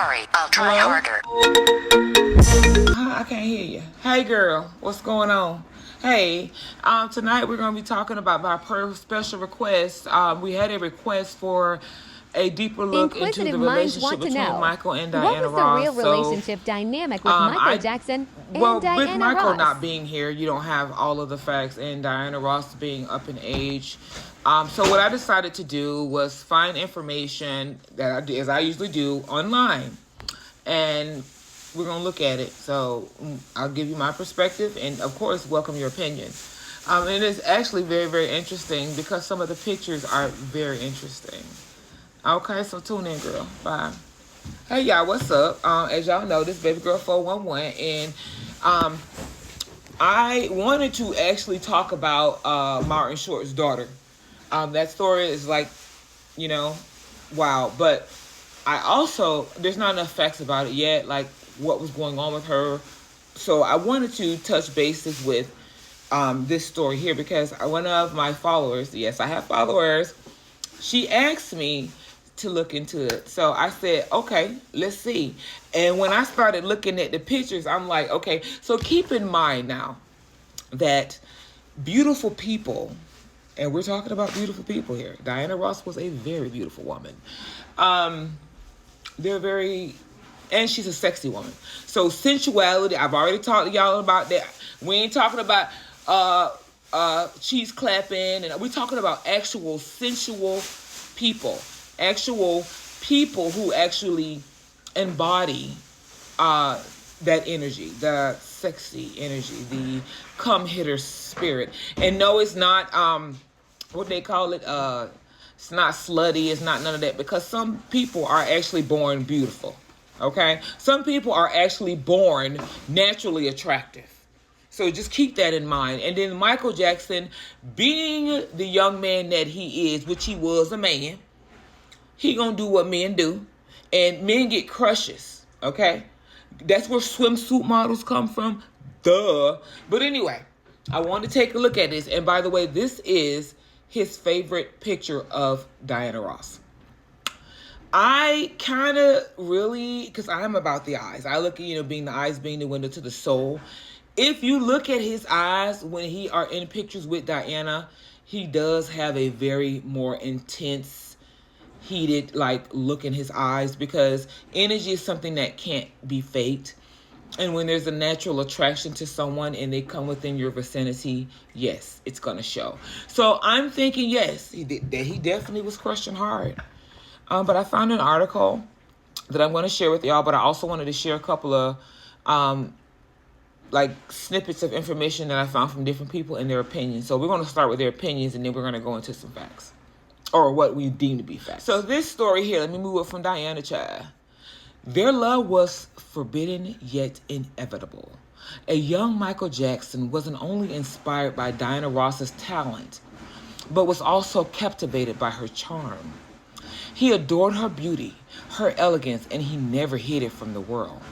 Sorry, I'll try harder. I can't hear you. Hey girl, what's going on? Hey, tonight we're going to be talking about my special request. We had a request for a deeper look into Inquisitive the minds relationship want to between know, Michael and what Diana was the Ross. real relationship dynamic with Michael Jackson and with Diana Michael Ross? not being here, you don't have all of the facts, and Diana Ross being up in age. So what I decided to do was find information that I did, as I usually do, online, and we're gonna look at it. So I'll give you my perspective, and of course, welcome your opinion. And it's actually very, very interesting because some of the pictures are very interesting. Okay, so tune in, girl. Bye. Hey, y'all, what's up? As y'all know, this baby girl 411, and I wanted to actually talk about Martin Short's daughter. That story is like, wow. But I also, there's not enough facts about it yet, like what was going on with her. So I wanted to touch bases with this story here because one of my followers, yes, I have followers, she asked me to look into it. So I said, okay, let's see. And when I started looking at the pictures, I'm like, okay, so keep in mind now that beautiful people, and we're talking about beautiful people here. Diana Ross was a very beautiful woman. They're very, and she's a sexy woman. So sensuality, I've already talked to y'all about that. We ain't talking about cheese clapping, and we're talking about actual sensual people who actually embody that energy, the sexy energy, the come hitter spirit. And no, it's not what they call it, it's not slutty, it's not none of that, because some people are actually born beautiful. Okay, some people are actually born naturally attractive. So just keep that in mind. And then Michael Jackson, being the young man that he is, which he was a man, he gonna do what men do. And men get crushes, okay? That's where swimsuit models come from. Duh. But anyway, I want to take a look at this. And by the way, this is his favorite picture of Diana Ross. I kind of really, because I'm about the eyes. I look at, being the eyes being the window to the soul. If you look at his eyes when he are in pictures with Diana, he does have a very more intense, heated look in his eyes, because energy is something that can't be faked. And when there's a natural attraction to someone and they come within your vicinity, yes, it's gonna show. So I'm thinking, yes, he definitely was crushing hard. But I found an article that I'm going to share with y'all, but I also wanted to share a couple of snippets of information that I found from different people and their opinions. So we're going to start with their opinions, and then we're going to go into some facts, or what we deem to be facts. So this story here, let me move it from Diana Child. Their love was forbidden yet inevitable. A young Michael Jackson wasn't only inspired by Diana Ross's talent, but was also captivated by her charm. He adored her beauty, her elegance, and he never hid it from the world.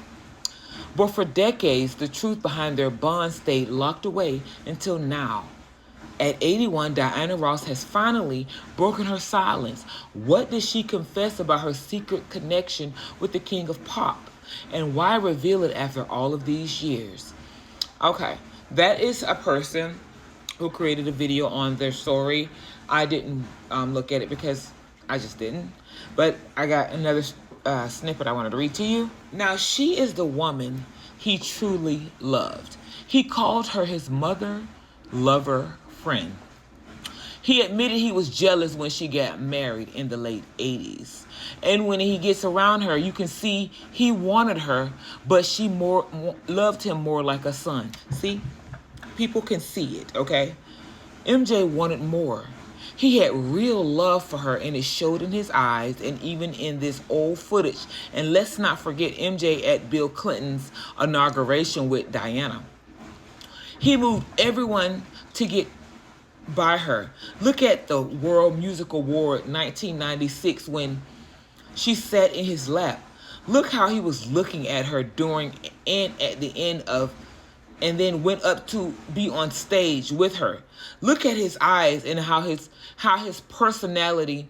But for decades, the truth behind their bond stayed locked away until now. At 81, Diana Ross has finally broken her silence. What did she confess about her secret connection with the king of pop? And why reveal it after all of these years? Okay, that is a person who created a video on their story. I didn't look at it because I just didn't. But I got another snippet I wanted to read to you. Now, she is the woman he truly loved. He called her his mother, lover, friend. He admitted he was jealous when she got married in the late 80s. And when he gets around her, you can see he wanted her, but she loved him more like a son. See? People can see it, okay? MJ wanted more. He had real love for her, and it showed in his eyes and even in this old footage. And let's not forget MJ at Bill Clinton's inauguration with Diana. He moved everyone to get by her. Look at the World Music Award 1996 when she sat in his lap. Look how he was looking at her during and at the end of, and then went up to be on stage with her. Look at his eyes and how his personality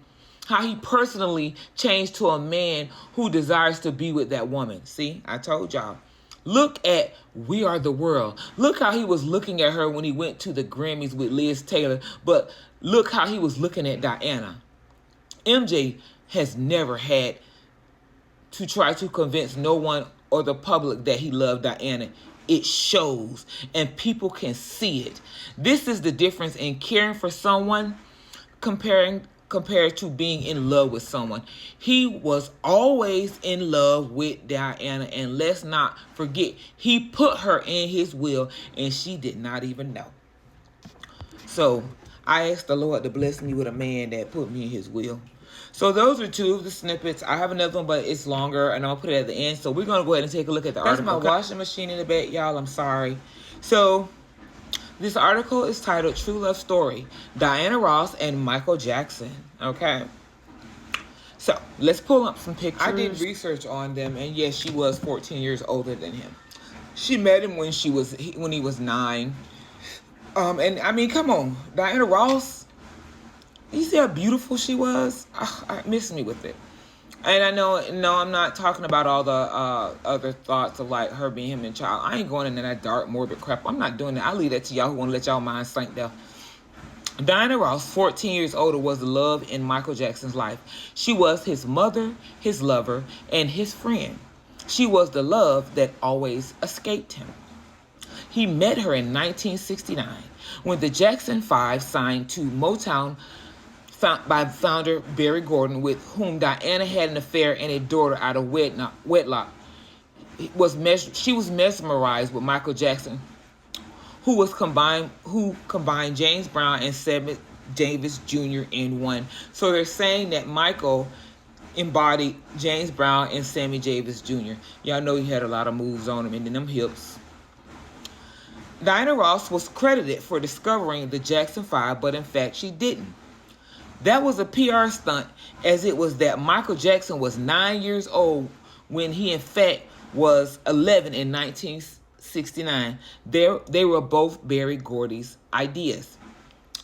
how he personally changed to a man who desires to be with that woman. See, I told y'all. Look at We Are the World. Look how he was looking at her when he went to the Grammys with Liz Taylor. But look how he was looking at Diana. MJ has never had to try to convince no one or the public that he loved Diana. It shows, and people can see it. This is the difference in caring for someone compared to being in love with someone. He was always in love with Diana, and let's not forget, he put her in his will, and she did not even know. So I asked the Lord to bless me with a man that put me in his will. So those are two of the snippets. I have another one, but it's longer, and I'll put it at the end. So we're going to go ahead and take a look at the article. That's my washing machine in the back, y'all. I'm sorry. So this article is titled True Love Story, Diana Ross and Michael Jackson. Okay. So let's pull up some pictures. I did research on them, and yes, she was 14 years older than him. She met him when he was 9. And I mean, come on, Diana Ross. You see how beautiful she was? I miss me with it. And I know, no, I'm not talking about all the other thoughts of like her being him and child. I ain't going into that dark, morbid crap. I'm not doing that. I leave that to y'all who want to let y'all mind sink there. Diana Ross, 14 years older, was the love in Michael Jackson's life. She was his mother, his lover, and his friend. She was the love that always escaped him. He met her in 1969 when the Jackson 5 signed to Motown by founder Berry Gordy, with whom Diana had an affair and a daughter out of wedlock. She was mesmerized with Michael Jackson, who combined James Brown and Sammy Davis Jr. in one. So they're saying that Michael embodied James Brown and Sammy Davis Jr. Y'all know he had a lot of moves on him and in them hips. Diana Ross was credited for discovering the Jackson 5, but in fact she didn't. That was a PR stunt, as it was that Michael Jackson was 9 years old when he in fact was 11 in 1969. They were both Berry Gordy's ideas.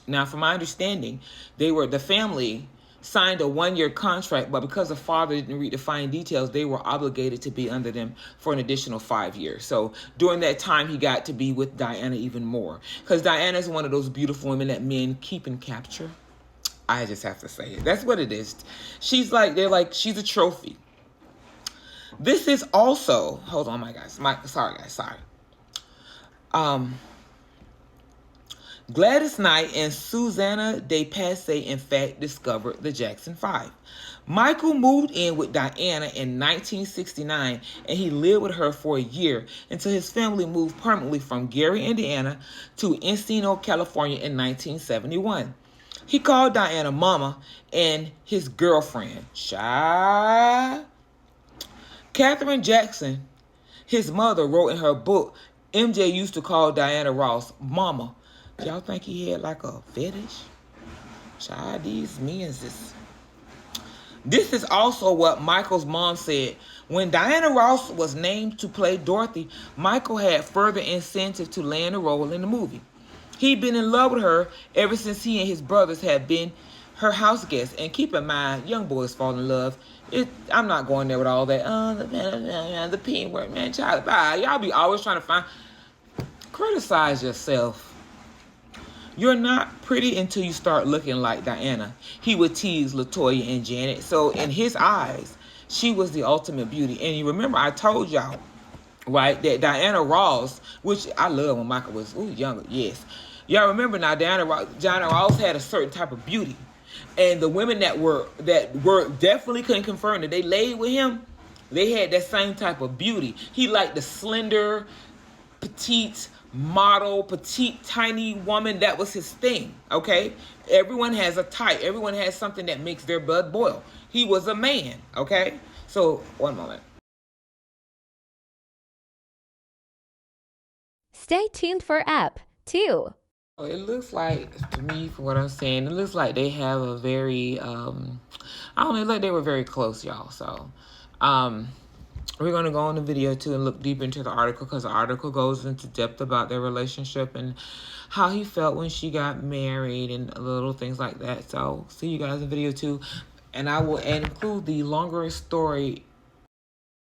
Now, from my understanding, the family signed a 1-year contract, but because the father didn't read the fine details, they were obligated to be under them for an additional 5 years. So during that time, he got to be with Diana even more, because Diana is one of those beautiful women that men keep and capture. I just have to say it. That's what it is. She's a trophy. This is also, hold on, sorry. Gladys Knight and Susanna De Passe, in fact, discovered the Jackson 5. Michael moved in with Diana in 1969, and he lived with her for a year until his family moved permanently from Gary, Indiana to Encino, California in 1971. He called Diana Mama and his girlfriend, Katherine Jackson, his mother, wrote in her book, MJ used to call Diana Ross Mama. Y'all think he had like a fetish? These men's. This is also what Michael's mom said. When Diana Ross was named to play Dorothy, Michael had further incentive to land a role in the movie. He'd been in love with her ever since he and his brothers had been her house guests. And keep in mind, young boys fall in love. I'm not going there with all that. The P word, man. Child, bye. Y'all be always trying to criticize yourself. You're not pretty until you start looking like Diana. He would tease LaToya and Janet. So in his eyes, she was the ultimate beauty. And you remember I told y'all, right, that Diana Ross, which I love when Michael was younger, yes. Y'all remember now, Diana Ross had a certain type of beauty. And the women that were definitely couldn't confirm that they laid with him, they had that same type of beauty. He liked the slender, petite, tiny woman. That was his thing, okay? Everyone has a type. Everyone has something that makes their blood boil. He was a man, okay? So, one moment. Stay tuned for Ep 2. It looks like, to me, from what I'm saying, it looks like they have a very, like they were very close, y'all. So, we're going to go on the video, too, and look deep into the article, because the article goes into depth about their relationship and how he felt when she got married and little things like that. So, see you guys in video 2. and I will include the longer story